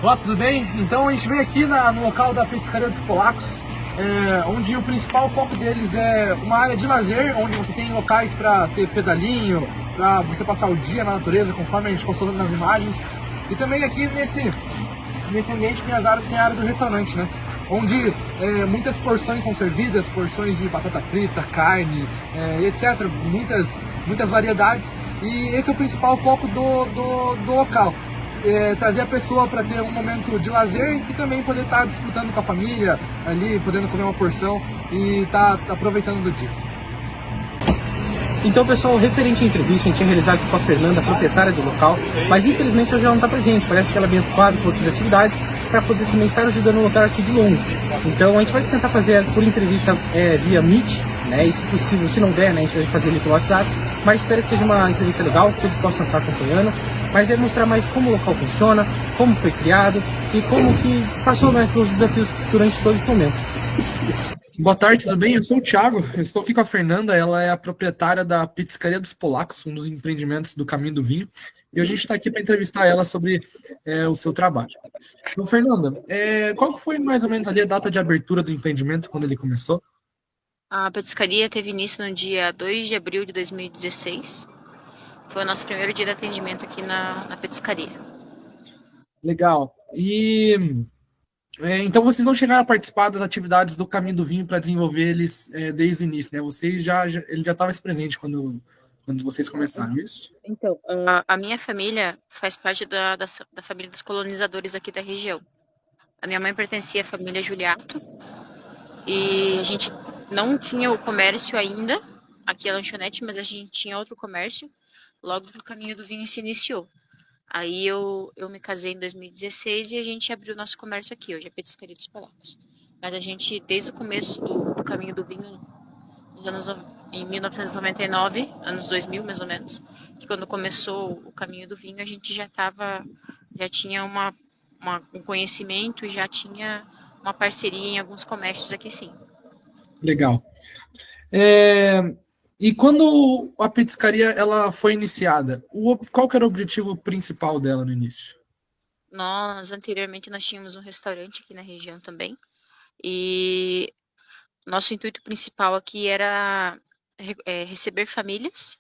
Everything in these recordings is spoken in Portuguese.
Olá, tudo bem? Então a gente veio aqui no local da Petiscaria dos Polacos, onde o principal foco deles é uma área de lazer, onde você tem locais para ter pedalinho, para você passar o dia na natureza, conforme a gente postou nas imagens. E também aqui nesse ambiente tem a área do restaurante, né? Onde muitas porções são servidas, porções de batata frita, carne, etc. Muitas variedades. E esse é o principal foco do local. Trazer a pessoa para ter um momento de lazer e também poder estar desfrutando com a família ali, podendo comer uma porção e estar aproveitando do dia. Então, pessoal, referente à entrevista, a gente tinha realizado aqui com a Fernanda, proprietária do local, mas infelizmente hoje ela não está presente. Parece que ela é bem ocupada com outras atividades para poder também estar ajudando o local aqui de longe. Então, a gente vai tentar fazer por entrevista via Meet, né? E se possível, se não der, né, a gente vai fazer ele pelo WhatsApp. Mas espero que seja uma entrevista legal, que todos possam estar acompanhando. Mas é mostrar mais como o local funciona, como foi criado e como que passou, né, pelos desafios durante todo esse momento. Boa tarde, tudo bem? Eu sou o Thiago, eu estou aqui com a Fernanda, ela é a proprietária da Petiscaria dos Polacos, um dos empreendimentos do Caminho do Vinho, e a gente está aqui para entrevistar ela sobre o seu trabalho. Então, Fernanda, qual foi mais ou menos ali a data de abertura do empreendimento, quando ele começou? A petiscaria teve início no dia 2 de abril de 2016. Foi o nosso primeiro dia de atendimento aqui na petiscaria. Legal. Então vocês não chegaram a participar das atividades do Caminho do Vinho para desenvolver eles desde o início, né? Ele já estava presente quando vocês começaram, isso? Então, a minha família faz parte da família dos colonizadores aqui da região. A minha mãe pertencia à família Juliato e a gente não tinha o comércio ainda, aqui a lanchonete, mas a gente tinha outro comércio logo que o Caminho do Vinho se iniciou. Aí eu me casei em 2016 e a gente abriu nosso comércio aqui, hoje é a Petiscaria dos Polacos. Mas a gente, desde o começo do Caminho do Vinho, nos anos, em 1999, anos 2000 mais ou menos, que quando começou o Caminho do Vinho, a gente já tinha um conhecimento, já tinha uma parceria em alguns comércios aqui sim. Legal. É, E quando a petiscaria ela foi iniciada, qual que era o objetivo principal dela no início? Anteriormente, nós tínhamos um restaurante aqui na região também, e nosso intuito principal aqui era receber famílias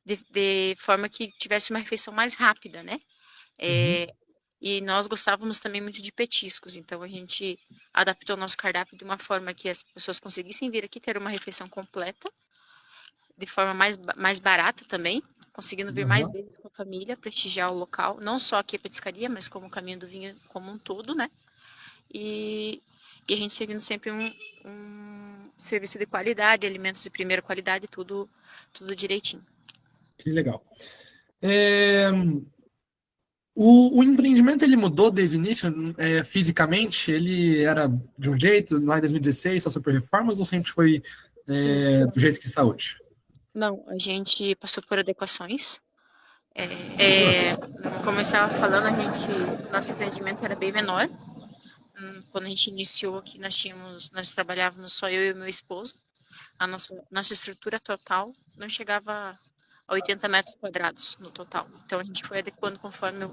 de forma que tivesse uma refeição mais rápida, né? Uhum. É, e nós gostávamos também muito de petiscos, então a gente adaptou o nosso cardápio de uma forma que as pessoas conseguissem vir aqui ter uma refeição completa, de forma mais barata também, conseguindo vir mais Aham. vezes com a família, prestigiar o local, não só aqui a petiscaria, mas como o Caminho do Vinho como um todo, né? E, e a gente servindo sempre um serviço de qualidade, alimentos de primeira qualidade, tudo direitinho. Que legal. É, o empreendimento ele mudou desde o início, fisicamente? Ele era de um jeito, lá em 2016, só super reformas, ou sempre foi do jeito que está hoje? Não, a gente passou por adequações. É, como eu estava falando, nosso empreendimento era bem menor. Quando a gente iniciou aqui, nós trabalhávamos só eu e o meu esposo. A nossa estrutura total não chegava a 80 metros quadrados no total. Então a gente foi adequando conforme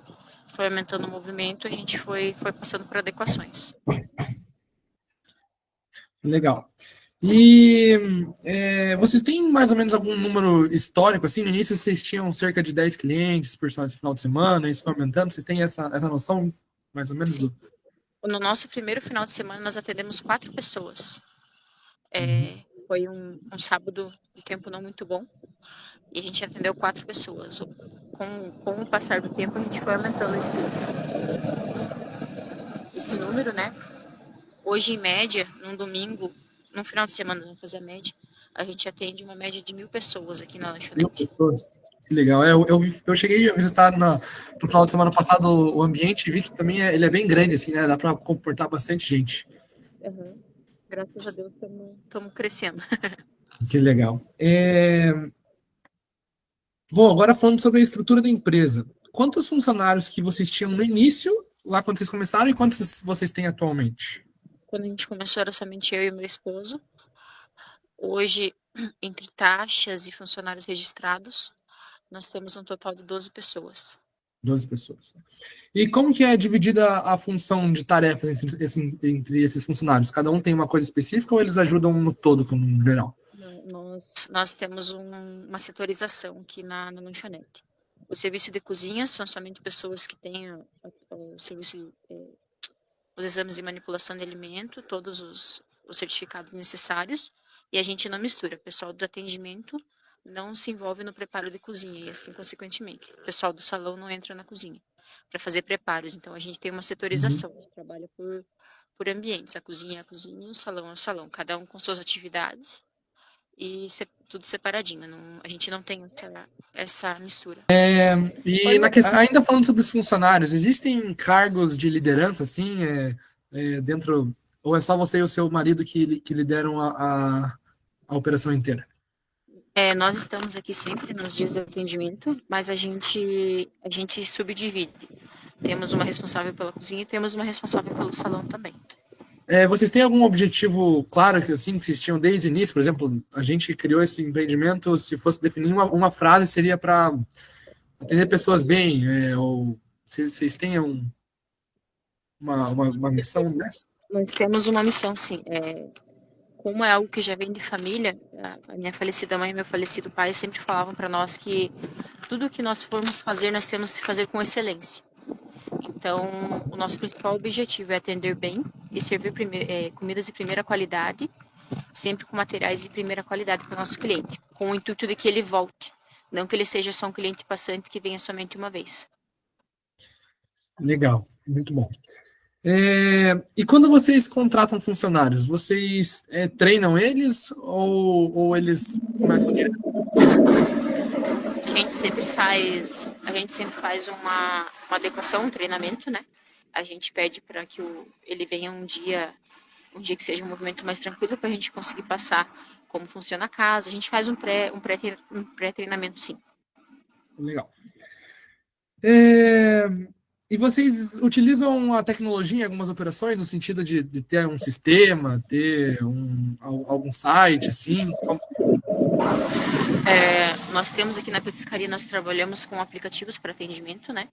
foi aumentando o movimento, a gente foi passando por adequações. Legal. E vocês têm mais ou menos algum número histórico? Assim, no início vocês tinham cerca de 10 clientes por final de semana, isso foi aumentando? Vocês têm essa noção, mais ou menos, Sim. do. No nosso primeiro final de semana, nós atendemos 4 pessoas. Uhum. Foi um sábado de tempo não muito bom e a gente atendeu 4 pessoas. Com o passar do tempo, a gente foi aumentando esse número, né? Hoje, em média, num domingo, num final de semana, vamos fazer a média, a gente atende uma média de 1.000 pessoas aqui na Mil lanchonete. pessoas. Que legal. Eu cheguei a visitar no final de semana passado o ambiente e vi que também ele é bem grande, assim, né? Dá para comportar bastante gente. Uhum. Graças a Deus, estamos crescendo. Que legal. Bom, agora falando sobre a estrutura da empresa. Quantos funcionários que vocês tinham no início, lá quando vocês começaram, e quantos vocês têm atualmente? Quando a gente começou, era somente eu e meu esposo. Hoje, entre taxas e funcionários registrados, nós temos um total de 12 pessoas. 12 pessoas. E como que é dividida a função de tarefas entre esses funcionários? Cada um tem uma coisa específica ou eles ajudam no todo, como no geral? Nós temos uma setorização aqui na lanchonete. O serviço de cozinha são somente pessoas que têm o serviço, os exames de manipulação de alimento, todos os certificados necessários, e a gente não mistura. O pessoal do atendimento não se envolve no preparo de cozinha, e assim, consequentemente, o pessoal do salão não entra na cozinha para fazer preparos. Então, a gente tem uma setorização, a gente trabalha por ambientes. A cozinha é a cozinha, o salão é o salão, cada um com suas atividades e tudo separadinho. A gente não tem essa mistura. E ainda falando sobre os funcionários, existem cargos de liderança, assim, dentro, ou é só você e o seu marido que lideram a operação inteira? Nós estamos aqui sempre nos dias de atendimento, mas a gente subdivide. Temos uma responsável pela cozinha e temos uma responsável pelo salão também. Vocês têm algum objetivo claro que assim que vocês tinham desde o início? Por exemplo, a gente criou esse empreendimento, se fosse definir uma frase, seria para atender pessoas bem, ou vocês têm uma missão dessa? Nós temos uma missão, sim. Como é algo que já vem de família, a minha falecida mãe e meu falecido pai sempre falavam para nós que tudo que nós formos fazer, nós temos que fazer com excelência. Então, o nosso principal objetivo é atender bem e servir comidas de primeira qualidade, sempre com materiais de primeira qualidade para o nosso cliente, com o intuito de que ele volte, não que ele seja só um cliente passante que venha somente uma vez. Legal, muito bom. E quando vocês contratam funcionários, vocês treinam eles ou eles começam direto? A gente sempre faz uma adequação, um treinamento, né? A gente pede para que ele venha um dia que seja um movimento mais tranquilo para a gente conseguir passar como funciona a casa. A gente faz um pré-treinamento, sim. Legal. E vocês utilizam a tecnologia em algumas operações, no sentido de ter um sistema, ter algum site, assim? Nós temos aqui na petiscaria, nós trabalhamos com aplicativos para atendimento, né?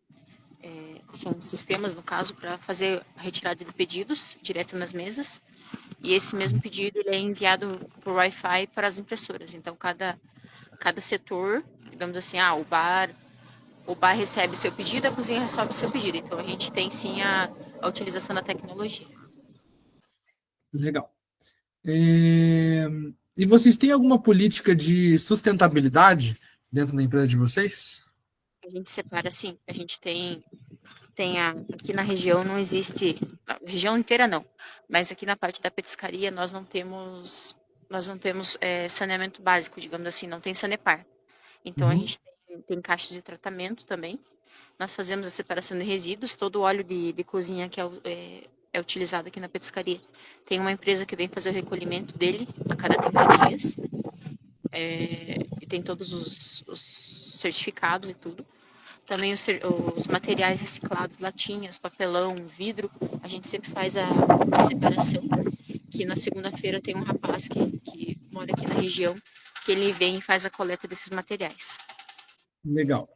São sistemas, no caso, para fazer a retirada de pedidos direto nas mesas. E esse mesmo pedido ele é enviado por Wi-Fi para as impressoras. Então, cada setor, digamos assim, o bar recebe seu pedido, a cozinha recebe seu pedido. Então, a gente tem, sim, a utilização da tecnologia. Legal. E vocês têm alguma política de sustentabilidade dentro da empresa de vocês? A gente separa, sim. A gente tem aqui na região não existe, na região inteira não, mas aqui na parte da petiscaria nós não temos saneamento básico, digamos assim, não tem Sanepar. Então a gente tem caixas de tratamento também. Nós fazemos a separação de resíduos, todo o óleo de cozinha que é utilizado aqui na petiscaria. Tem uma empresa que vem fazer o recolhimento dele a cada 30 dias. E tem todos os certificados e tudo. Também os materiais reciclados, latinhas, papelão, vidro, a gente sempre faz a separação. Que na segunda-feira tem um rapaz que mora aqui na região, que ele vem e faz a coleta desses materiais. Legal.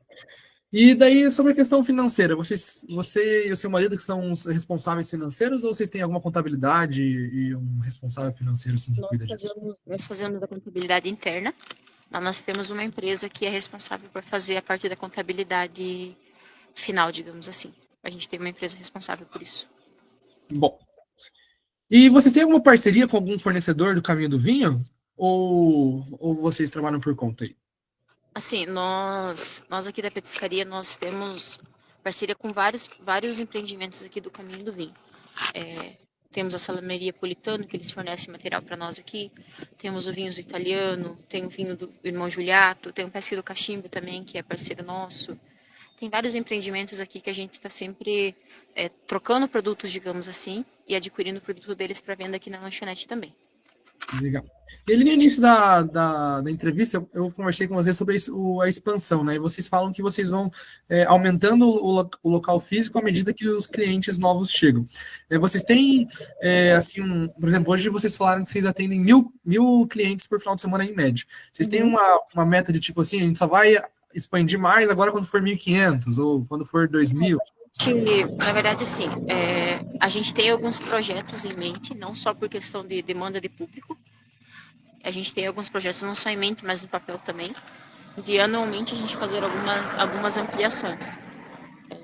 E daí, sobre a questão financeira, você e o seu marido que são os responsáveis financeiros ou vocês têm alguma contabilidade e um responsável financeiro assim, que cuida disso? Nós fazemos a contabilidade interna. Nós temos uma empresa que é responsável por fazer a parte da contabilidade final, digamos assim. A gente tem uma empresa responsável por isso. Bom. E vocês têm alguma parceria com algum fornecedor do Caminho do Vinho? Ou vocês trabalham por conta aí? Assim, nós aqui da petiscaria, nós temos parceria com vários empreendimentos aqui do Caminho do Vinho. Temos a Salameria Politano, que eles fornecem material para nós aqui. Temos o Vinhos Italiano, tem o vinho do Irmão Juliato, tem o Pesque do Cachimbo também, que é parceiro nosso. Tem vários empreendimentos aqui que a gente está sempre trocando produtos, digamos assim, e adquirindo o produto deles para venda aqui na lanchonete também. Legal. Ele, no início da entrevista, eu conversei com vocês sobre a expansão, né? E vocês falam que vocês vão aumentando o local físico à medida que os clientes novos chegam. Vocês têm, assim, por exemplo, hoje vocês falaram que vocês atendem mil clientes por final de semana em média. Vocês têm uma meta de tipo assim, a gente só vai expandir mais agora quando for 1.500 ou quando for 2.000? Na verdade, sim. A gente tem alguns projetos em mente, não só por questão de demanda de público. A gente tem alguns projetos não só em mente, mas no papel também. De anualmente a gente fazer algumas ampliações.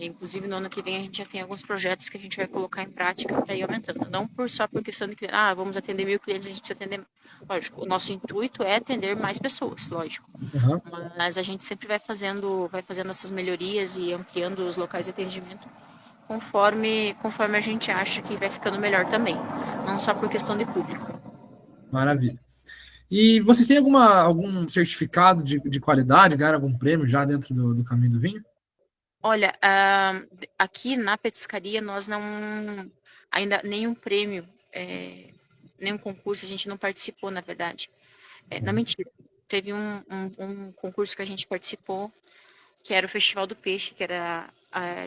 Inclusive, no ano que vem, a gente já tem alguns projetos que a gente vai colocar em prática para ir aumentando. Não só por questão de cliente, vamos atender 1.000 clientes, a gente precisa atender. Lógico, o nosso intuito é atender mais pessoas, lógico. Uhum. Mas a gente sempre vai fazendo essas melhorias e ampliando os locais de atendimento conforme a gente acha que vai ficando melhor também. Não só por questão de público. Maravilha. E vocês têm algum certificado de qualidade, ganharam algum prêmio já dentro do caminho do vinho? Olha, aqui na petiscaria nós não ainda nenhum prêmio, nenhum concurso a gente não participou, na verdade. Não, mentira. Teve um concurso que a gente participou, que era o Festival do Peixe, que era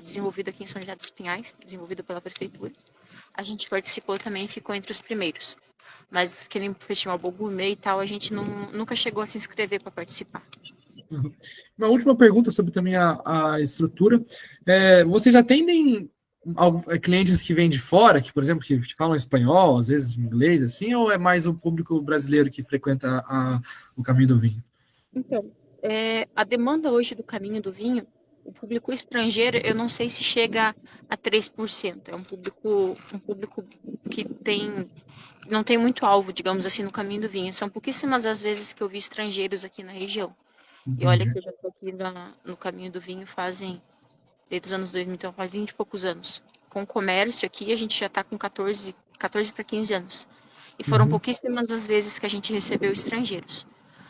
desenvolvido aqui em São José dos Pinhais, desenvolvido pela prefeitura. A gente participou também e ficou entre os primeiros. Mas que nem o Festival Bogumê e tal, a gente nunca chegou a se inscrever para participar. Uma última pergunta sobre também a estrutura. Vocês atendem clientes que vêm de fora, que, por exemplo, que falam espanhol, às vezes inglês, assim, ou é mais o público brasileiro que frequenta o caminho do vinho? Então, a demanda hoje do caminho do vinho, o público estrangeiro, eu não sei se chega a 3%. É um público que não tem muito alvo, digamos assim, no caminho do vinho. São pouquíssimas as vezes que eu vi estrangeiros aqui na região. E olha que eu já estou aqui no caminho do vinho desde os anos 2000, então faz 20 e poucos anos. Com o comércio aqui, a gente já está com 14 para 15 anos. E foram pouquíssimas as vezes que a gente recebeu estrangeiros.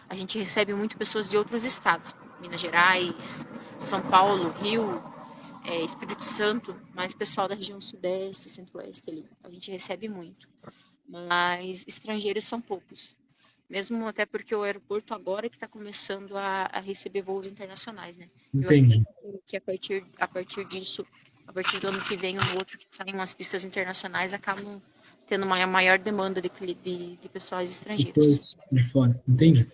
A gente recebe muito pessoas de outros estados, Minas Gerais, São Paulo, Rio, Espírito Santo, mas pessoal da região sudeste, centro-oeste ali. A gente recebe muito. Mas estrangeiros são poucos. Mesmo até porque o aeroporto agora que está começando a receber voos internacionais, né? Entendi. Eu acredito que a partir disso, a partir do ano que vem ou no outro que saem umas pistas internacionais, acabam tendo uma maior demanda de pessoas estrangeiros. Depois de fora, entendi.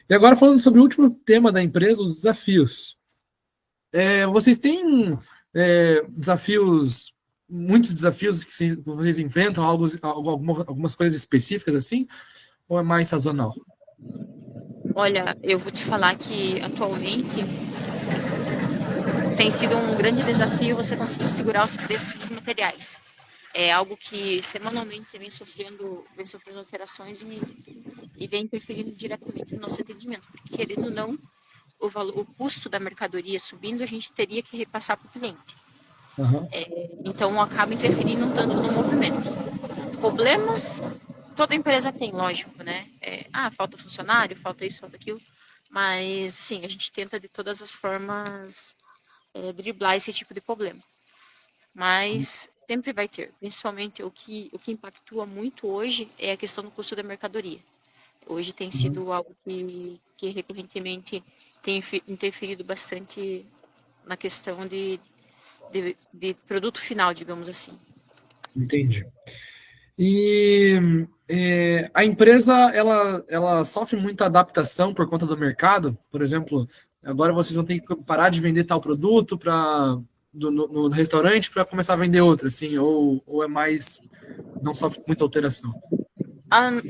E agora falando sobre o último tema da empresa, os desafios. Vocês têm desafios, muitos desafios que vocês enfrentam, algumas coisas específicas assim, ou é mais sazonal? Olha, eu vou te falar que atualmente tem sido um grande desafio você conseguir segurar os preços dos materiais. É algo que semanalmente vem sofrendo alterações e vem interferindo diretamente no nosso atendimento. Porque, querendo ou não, o custo da mercadoria subindo, a gente teria que repassar para o cliente. Uhum. Então, acaba interferindo um tanto no movimento. Problemas, toda empresa tem, lógico, né? Falta funcionário, falta isso, falta aquilo. Mas, sim, a gente tenta de todas as formas driblar esse tipo de problema. Mas sempre vai ter. Principalmente o que impactua muito hoje é a questão do custo da mercadoria. Hoje tem sido algo que recorrentemente tem interferido bastante na questão de produto final, digamos assim. Entendi. E a empresa, ela sofre muita adaptação por conta do mercado? Por exemplo, agora vocês vão ter que parar de vender tal produto no restaurante para começar a vender outro, assim, ou é mais, não sofre muita alteração?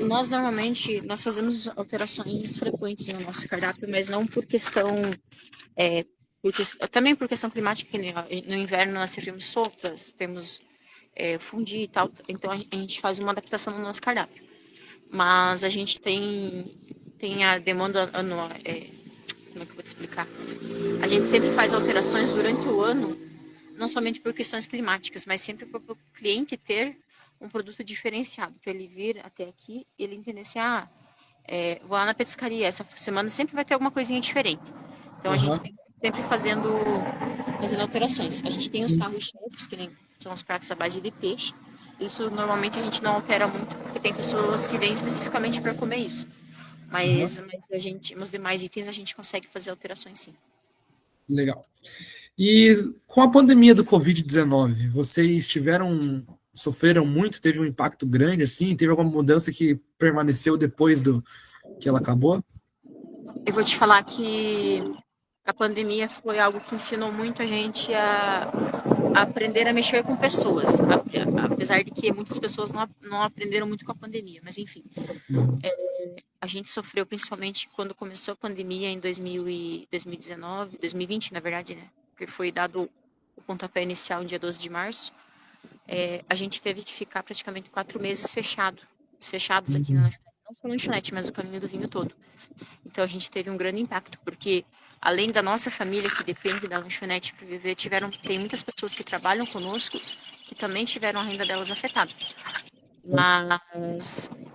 Nós normalmente fazemos alterações frequentes no nosso cardápio, mas não por questão também por questão climática, que no inverno nós servimos sopas, temos fundi e tal, então a gente faz uma adaptação no nosso cardápio. Mas a gente tem a demanda anual, como é que eu vou te explicar? A gente sempre faz alterações durante o ano, não somente por questões climáticas, mas sempre para o cliente ter um produto diferenciado, para ele vir até aqui e ele entender assim, vou lá na petiscaria, essa semana sempre vai ter alguma coisinha diferente. Então a gente tem sempre fazendo alterações. A gente tem os carros-chefes, que nem são os pratos à base de peixe. Isso normalmente a gente não altera muito, porque tem pessoas que vêm especificamente para comer isso. Mas os demais itens a gente consegue fazer alterações sim. Legal. E com a pandemia do Covid-19, vocês sofreram muito, teve um impacto grande, assim? Teve alguma mudança que permaneceu depois que ela acabou? Eu vou te falar que a pandemia foi algo que ensinou muito a gente a aprender a mexer com pessoas, apesar de que muitas pessoas não aprenderam muito com a pandemia, mas enfim. Uhum. A gente sofreu principalmente quando começou a pandemia em 2019, 2020, na verdade, né? Porque foi dado o pontapé inicial no dia 12 de março. A gente teve que ficar praticamente 4 meses fechados aqui na Uhum. lanchonete, não só na lanchonete, mas o caminho do vinho todo. Então a gente teve um grande impacto, porque além da nossa família que depende da lanchonete para viver, tem muitas pessoas que trabalham conosco que também tiveram a renda delas afetada.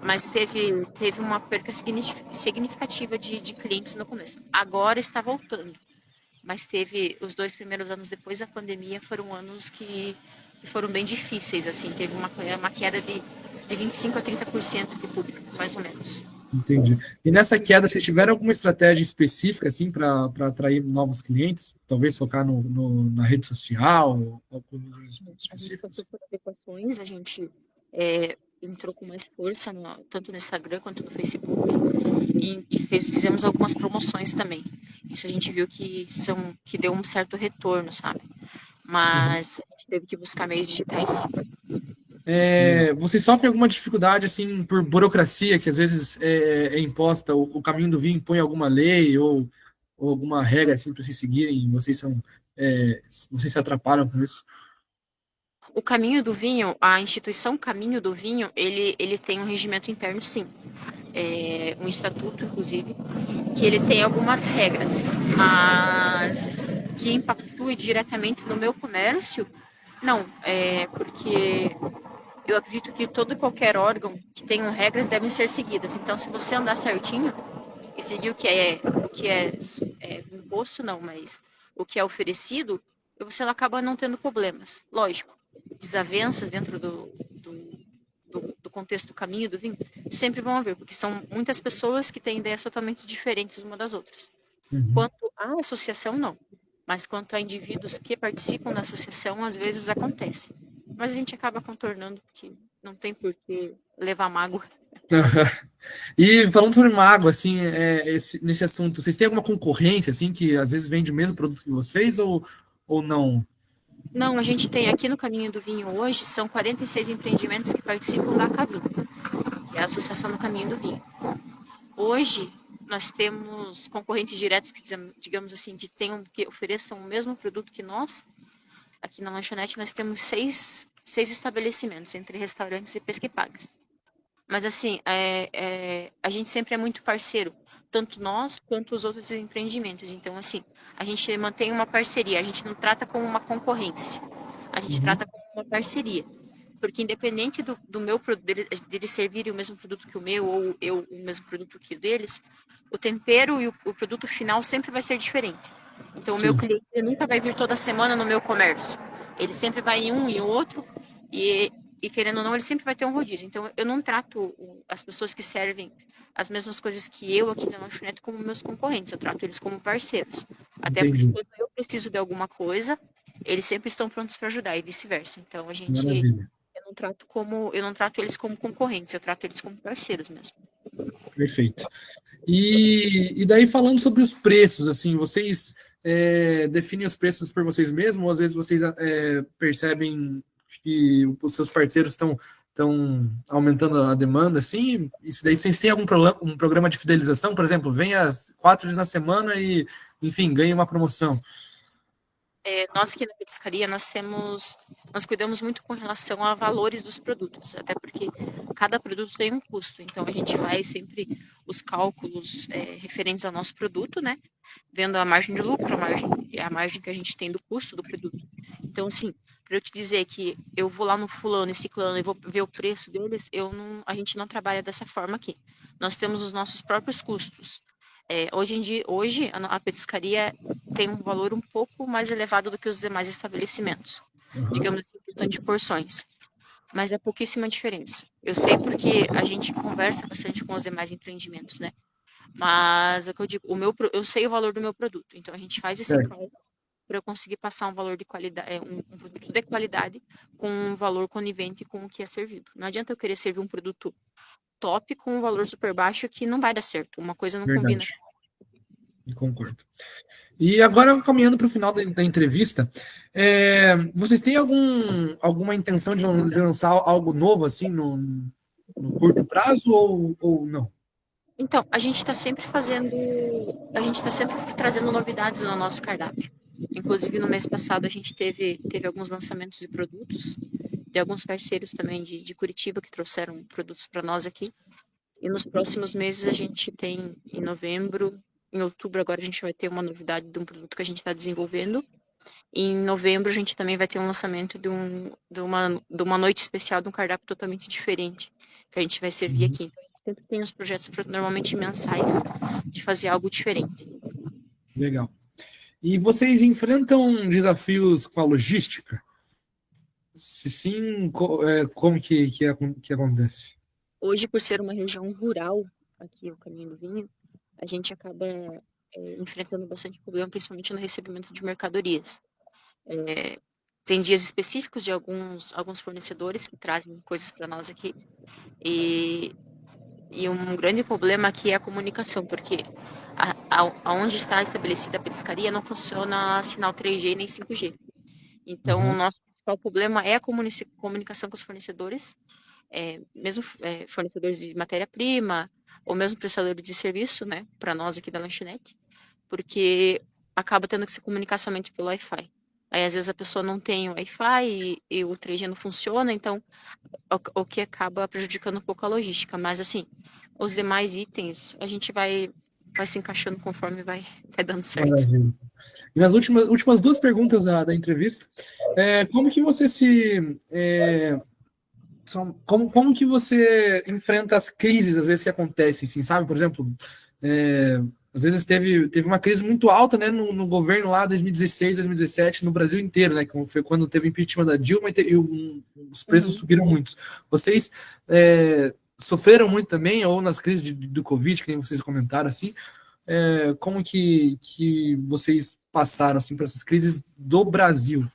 Mas teve uma perca significativa de clientes no começo. Agora está voltando, mas teve os 2 primeiros anos depois da pandemia foram anos que foram bem difíceis, assim, teve uma queda de 25 a 30% de público, mais ou menos. Entendi. E nessa queda, vocês tiveram alguma estratégia específica, assim, para atrair novos clientes? Talvez focar na rede social, ou coisas A gente específicas? passou por adequações, a gente entrou com mais força, tanto no Instagram quanto no Facebook, e fizemos algumas promoções também. Isso a gente viu que deu um certo retorno, sabe? Uhum. Mas a gente teve que buscar meios digitais, sim. Vocês sofrem alguma dificuldade, assim, por burocracia, que às vezes é imposta, o caminho do vinho impõe alguma lei ou alguma regra, assim, para vocês seguirem, vocês se atrapalham com isso? O Caminho do Vinho, a instituição Caminho do Vinho, ele tem um regimento interno, sim. Um estatuto, inclusive, que ele tem algumas regras, mas que impactue diretamente no meu comércio, não. Porque eu acredito que todo e qualquer órgão que tenham regras devem ser seguidas. Então, se você andar certinho e seguir o que é imposto, não, mas o que é oferecido, você acaba não tendo problemas. Lógico, desavenças dentro do contexto do caminho do vinho sempre vão haver, porque são muitas pessoas que têm ideias totalmente diferentes uma das outras. Uhum. Quanto à associação, não. Mas quanto a indivíduos que participam da associação, às vezes acontece. Mas a gente acaba contornando, porque não tem por que levar mágoa. E falando sobre mágoa, assim, nesse assunto, vocês têm alguma concorrência, assim, que às vezes vende o mesmo produto que vocês ou não? Não, a gente tem aqui no Caminho do Vinho hoje, são 46 empreendimentos que participam da Cavim, que é a Associação do Caminho do Vinho. Hoje, nós temos concorrentes diretos que, digamos assim, que ofereçam o mesmo produto que nós. Aqui na lanchonete nós temos seis estabelecimentos, entre restaurantes e pesca e pagas. Mas assim, a gente sempre é muito parceiro, tanto nós quanto os outros empreendimentos. Então, assim, a gente mantém uma parceria, a gente não trata como uma concorrência, a gente Uhum. trata como uma parceria. Porque independente do meu deles servirem o mesmo produto que o meu, ou eu o mesmo produto que o deles, o tempero e o produto final sempre vai ser diferente. Então, o meu Sim, cliente nunca vai vir toda semana no meu comércio. Ele sempre vai em um e outro, e querendo ou não, ele sempre vai ter um rodízio. Então, eu não trato as pessoas que servem as mesmas coisas que eu aqui na lanchonete como meus concorrentes. Eu trato eles como parceiros. Até porque entendi. quando eu preciso de alguma coisa, eles sempre estão prontos para ajudar e vice-versa. Então, Maravilha. eu não trato eles como concorrentes, eu trato eles como parceiros mesmo. Perfeito. E daí falando sobre os preços, assim, vocês definem os preços por vocês mesmos, ou às vezes vocês percebem que os seus parceiros estão aumentando a demanda, assim, e se daí vocês têm um programa de fidelização, por exemplo, venha 4 vezes na semana e, enfim, ganhe uma promoção. Nós aqui na petiscaria, nós cuidamos muito com relação a valores dos produtos, até porque cada produto tem um custo, então a gente faz sempre os cálculos referentes ao nosso produto, né? Vendo a margem de lucro, a margem que a gente tem do custo do produto. Então, assim, para eu te dizer que eu vou lá no fulano e ciclano e vou ver o preço deles, a gente não trabalha dessa forma aqui. Nós temos os nossos próprios custos. Hoje em dia, a petiscaria tem um valor um pouco mais elevado do que os demais estabelecimentos, Uhum. digamos assim, em questão de porções, mas é pouquíssima diferença. Eu sei porque a gente conversa bastante com os demais empreendimentos, né? Mas é o que eu digo, eu sei o valor do meu produto, então a gente faz esse Certo. cálculo para eu conseguir passar um valor de qualidade, um produto de qualidade com um valor conivente com o que é servido. Não adianta eu querer servir um produto top com um valor super baixo que não vai dar certo. Uma coisa não combina. Verdade, concordo. E agora, caminhando para o final da entrevista, vocês têm alguma intenção de lançar algo novo assim no curto prazo ou não? Então, a gente está sempre trazendo novidades no nosso cardápio. Inclusive, no mês passado, a gente teve alguns lançamentos de produtos, de alguns parceiros também de Curitiba que trouxeram produtos para nós aqui. E nos próximos meses, a gente tem, em novembro, em outubro, agora a gente vai ter uma novidade de um produto que a gente está desenvolvendo. E em novembro, a gente também vai ter um lançamento de uma noite especial, de um cardápio totalmente diferente, que a gente vai servir Uhum. aqui. Então, sempre tem os projetos normalmente mensais de fazer algo diferente. Legal. E vocês enfrentam desafios com a logística? Se sim, como que acontece? Hoje, por ser uma região rural, aqui o Caminho do Vinho, a gente acaba enfrentando bastante problema, principalmente no recebimento de mercadorias. É, tem dias específicos de alguns fornecedores que trazem coisas para nós aqui. E, e um grande problema aqui é a comunicação, porque aonde está estabelecida a petiscaria não funciona sinal 3G nem 5G. Então, o Uhum. nosso principal problema é a comunicação com os fornecedores, mesmo fornecedores de matéria-prima, ou mesmo prestadores de serviço, né, para nós aqui da lanchonete, porque acaba tendo que se comunicar somente pelo Wi-Fi. Aí, às vezes, a pessoa não tem o Wi-Fi e o 3G não funciona, então, o que acaba prejudicando um pouco a logística. Mas, assim, os demais itens, a gente vai se encaixando conforme vai dando certo. Maravilha. E nas últimas duas perguntas da entrevista, como que você como que você enfrenta as crises, às vezes, que acontecem, assim, sabe? Por exemplo, às vezes teve uma crise muito alta, né, no governo lá, 2016, 2017, no Brasil inteiro, né, que foi quando teve impeachment da Dilma os preços Uhum. subiram muito. Vocês sofreram muito também, ou nas crises do Covid, que nem vocês comentaram, assim, como que vocês passaram, assim, por essas crises do Brasil?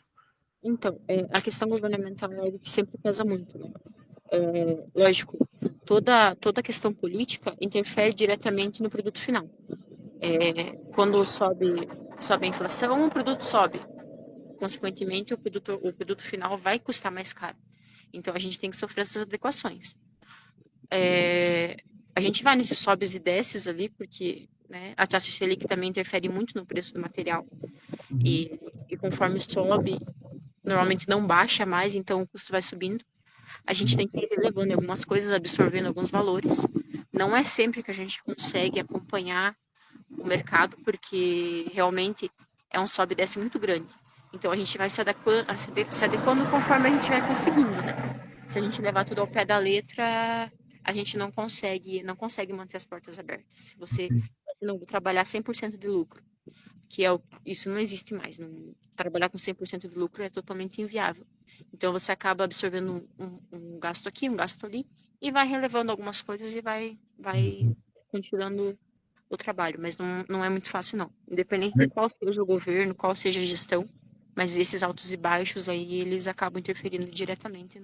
Então, a questão governamental é algo que sempre pesa muito, né? Lógico, toda questão política interfere diretamente no produto final. Quando sobe a inflação, o produto sobe. Consequentemente, o produto final vai custar mais caro. Então, a gente tem que sofrer essas adequações. A gente vai nesses sobes e desces ali, porque, né, a taxa Selic também interfere muito no preço do material. Uhum. E conforme sobe, normalmente não baixa mais, então o custo vai subindo. A gente tem que ir relevando algumas coisas, absorvendo alguns valores. Não é sempre que a gente consegue acompanhar o mercado, porque realmente é um sobe e desce muito grande. Então a gente vai se adequando conforme a gente vai conseguindo, né? Se a gente levar tudo ao pé da letra, a gente não consegue manter as portas abertas. Se você não trabalhar 100% de lucro, isso não existe mais. Trabalhar com 100% de lucro é totalmente inviável. Então você acaba absorvendo um gasto aqui, um gasto ali, e vai relevando algumas coisas e vai continuando o trabalho. Mas não é muito fácil, não. Independente de qual seja o governo, qual seja a gestão, mas esses altos e baixos aí, eles acabam interferindo diretamente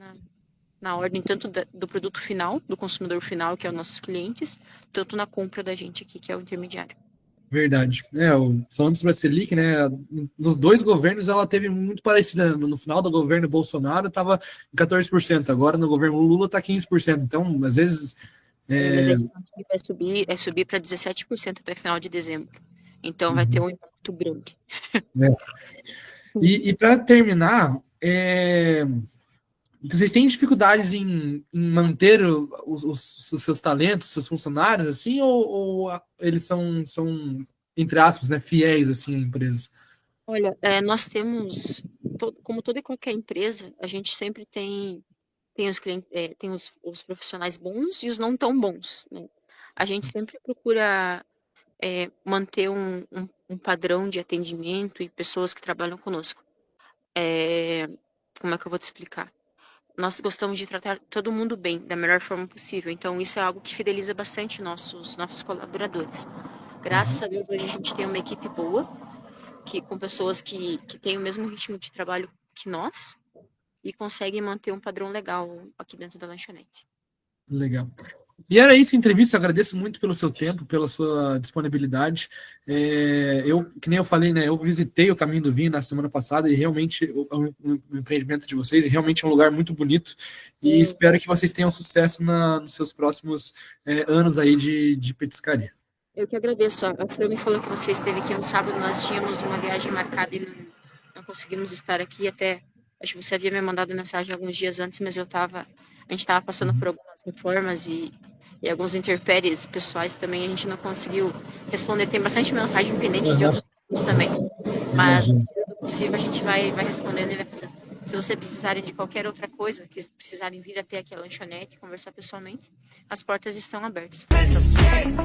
na ordem tanto do produto final, do consumidor final, que é os nossos clientes, tanto na compra da gente aqui, que é o intermediário. Verdade. Falando sobre a Selic, né? Nos dois governos ela teve muito parecida, né? No final do governo Bolsonaro estava em 14%, agora no governo Lula está 15%. Então, às vezes. Mas É, aí vai subir para 17% até final de dezembro. Então vai ter um impacto grande. né? E para terminar, vocês têm dificuldades em manter os seus talentos, seus funcionários, assim, ou eles são, entre aspas, né, fiéis assim à empresa? Olha, nós temos, como toda e qualquer empresa, a gente sempre tem os clientes, tem os profissionais bons e os não tão bons, né? A gente sempre procura manter um padrão de atendimento e pessoas que trabalham conosco. É, como é que eu vou te explicar? Nós gostamos de tratar todo mundo bem, da melhor forma possível. Então, isso é algo que fideliza bastante nossos colaboradores. Graças a Deus, hoje a gente tem uma equipe boa, com pessoas que têm o mesmo ritmo de trabalho que nós e conseguem manter um padrão legal aqui dentro da lanchonete. Legal. E era isso a entrevista, eu agradeço muito pelo seu tempo, pela sua disponibilidade. Que nem eu falei, né, eu visitei o Caminho do Vinho na semana passada e realmente o empreendimento de vocês realmente é um lugar muito bonito e espero que vocês tenham sucesso nos seus próximos anos aí de petiscaria. Eu que agradeço. A Fran me falou que você esteve aqui no sábado, nós tínhamos uma viagem marcada e não conseguimos estar aqui até. Acho que você havia me mandado mensagem alguns dias antes, mas a gente estava passando por algumas reformas e alguns intempéries pessoais também, a gente não conseguiu responder. Tem bastante mensagem pendente de outros também, mas no possível a gente vai respondendo e vai fazendo. Se você precisarem de qualquer outra coisa, que precisarem vir até aqui a lanchonete, conversar pessoalmente, as portas estão abertas. Tá? Pra você.